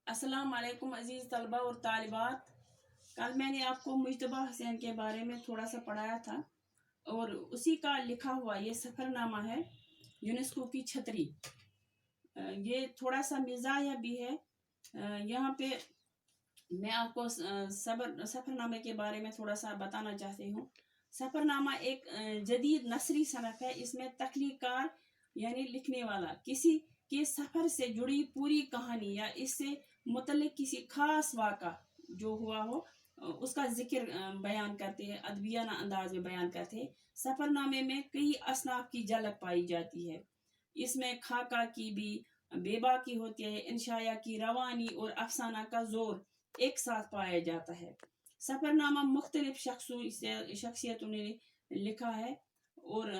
अस्सलाम वालेकुम अजीज़ तलबा और तालिबात। कल मैंने आपको मुज्तबा हुसैन के बारे में थोड़ा सा पढ़ाया था और उसी का लिखा हुआ ये सफ़रनामा है यूनेस्को की छतरी। ये थोड़ा सा मिज़ाहिया भी है। यहाँ पे मैं आपको सफ़रनामे के बारे में थोड़ा सा बताना चाहती हूँ। सफ़रनामा एक जदीद नसरी सनफ़ है। इसमें तख्लीकार यानी लिखने वाला किसी के सफ़र से जुड़ी पूरी कहानी या इससे मुतल्लिक़ किसी खास वाक़ा जो हुआ हो उसका जिक्र बयान करते हैं, अदबियाना अंदाज में बयान करते हैं। सफ़रनामे में कई असनाफ की झलक पाई जाती है। इसमें खाका की भी बेबाकी होती है, इंशाया की रवानी और अफसाना का जोर एक साथ पाया जाता है। सफ़रनामा मुख्तलिफ शख्सियतों ने लिखा है और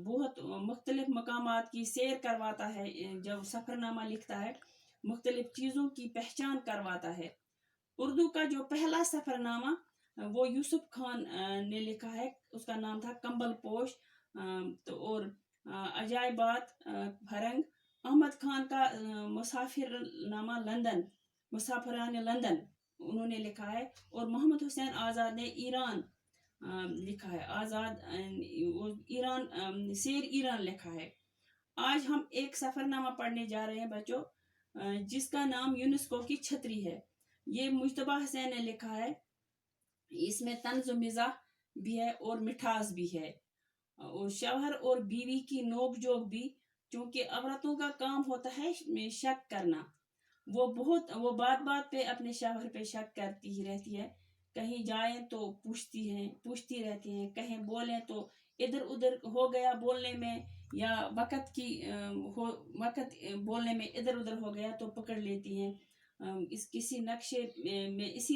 बहुत मुख्तलिफ मकामात की सैर करवाता है। जब सफ़रनामा लिखता है मुख्तलिफ चीज़ों की पहचान करवाता है। उर्दू का जो पहला सफ़रनामा वो यूसुफ खान ने लिखा है, उसका नाम था कंबल पोश। तो और अजायबात फरंग अहमद खान का मुसाफिरनामा लंदन, मुसाफिरान लंदन उन्होंने लिखा है। और मोहम्मद हुसैन आज़ाद ने ईरान लिखा है, आज़ाद ईरान शेर ईरान लिखा है। आज हम एक सफ़रनामा पढ़ने जा रहे हैं बच्चों, जिसका नाम यूनेस्को की छतरी है। ये मुज्तबा हुसैन ने लिखा है। इसमें तंज़ मिज़ाह भी है और मिठास भी है और शौहर और बीवी की नोक जोक भी, क्योंकि औरतों का काम होता है शक करना। वो बात बात पे अपने शौहर पे शक करती ही रहती है। कहीं जाए तो पूछती रहती हैं, कहीं बोलें तो इधर उधर हो गया बोलने में, या वक़्त बोलने में इधर उधर हो गया तो पकड़ लेती हैं। इस किसी नक्शे में इसी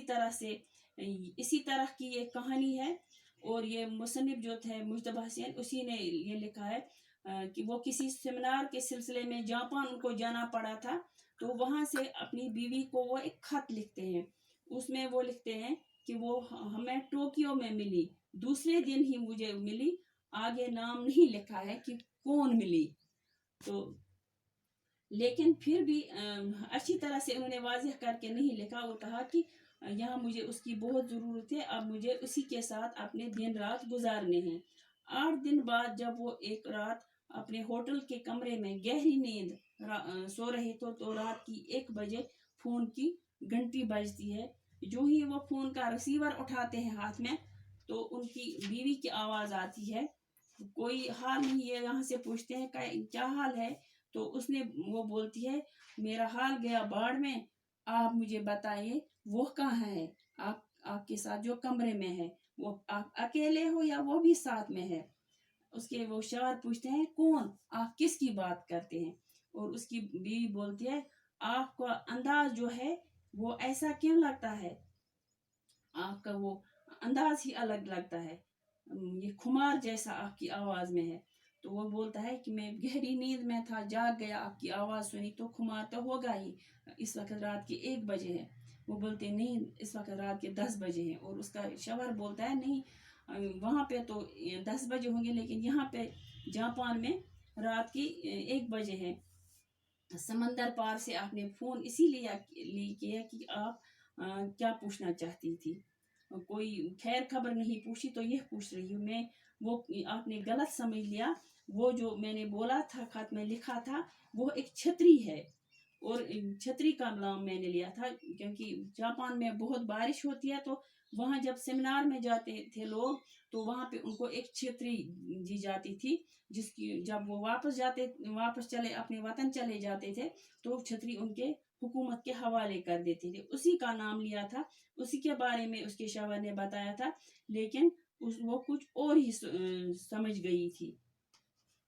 तरह की एक कहानी है। और ये मुसन्निफ जो थे मुज्तबा हुसैन, उसी ने ये लिखा है कि वो किसी सेमिनार के सिलसिले में जापान उनको जाना पड़ा था। तो वहाँ से अपनी बीवी को वो एक खत लिखते हैं। उसमें वो लिखते हैं कि वो हमें टोक्यो में मिली, दूसरे दिन ही मुझे मिली, आगे नाम नहीं लिखा है कि कौन मिली। तो लेकिन फिर भी अच्छी तरह से उन्होंने वाज़ेह करके नहीं लिखा और कहा कि यहाँ मुझे उसकी बहुत ज़रूरत है, अब मुझे उसी के साथ अपने दिन रात गुजारने हैं। 8 दिन बाद जब वो एक रात अपने होटल के कमरे में गहरी नींद सो रहे तो रात की 1 बजे फ़ोन की घंटी बजती है। जो ही वो फ़ोन का रिसीवर उठाते हैं हाथ में, तो उनकी बीवी की आवाज़ आती है। कोई हाल नहीं है, यहाँ से पूछते हैं क्या हाल है। तो वो बोलती है, मेरा हाल गया बाढ़ में, आप मुझे बताइए वो कहाँ है, आपके साथ जो कमरे में है वो आप अकेले हो या वो भी साथ में है। उसके वो शौहर पूछते हैं, कौन, आप किसकी बात करते हैं। और उसकी बीवी बोलती है, आपका अंदाज जो है वो ऐसा क्यों लगता है, आपका वो अंदाज ही अलग लगता है, ये खुमार जैसा आपकी आवाज में है। तो वो बोलता है कि मैं गहरी नींद में था, जाग गया, आपकी आवाज सुनी तो खुमार तो होगा ही। इस वक्त रात के 1 बजे है। वो बोलते नहीं, इस वक्त रात के 10 बजे हैं। और उसका शौहर बोलता है, नहीं वहाँ पे तो 10 बजे होंगे, लेकिन यहाँ पे जापान में रात की 1 बजे है। समंदर पार से आपने फोन इसीलिए किया कि आप क्या पूछना चाहती थी। कोई खैर खबर नहीं पूछी तो यह पूछ रही हूँ मैं। वो आपने गलत समझ लिया, वो जो मैंने बोला था, खत में लिखा था, वो एक छतरी है। और छतरी का नाम मैंने लिया था क्योंकि जापान में बहुत बारिश होती है। तो वहाँ जब सेमिनार में जाते थे लोग, तो वहाँ पे उनको एक छतरी दी जाती थी, जिसकी जब वो वापस चले अपने वतन चले जाते थे, तो छतरी उनके हुकूमत के हवाले कर देते थे। उसी का नाम लिया था, उसी के बारे में उसके शौहर ने बताया था, लेकिन वो कुछ और ही समझ गई थी।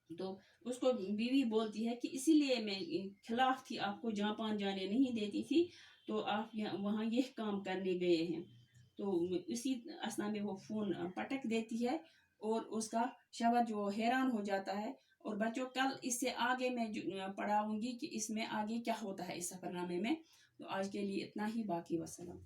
तो उसको बीवी बोलती है कि इसीलिए मैं खिलाफ थी, आपको जापान जाने नहीं देती थी, तो आप वहाँ यह काम करने गए हैं। तो इसी असना में वो फोन पटक देती है और उसका शौहर जो हैरान हो जाता है। और बच्चों, कल इससे आगे मैं पढ़ाऊंगी कि इसमें आगे क्या होता है इस सफरनामे में। तो आज के लिए इतना ही, बाकी वसलम।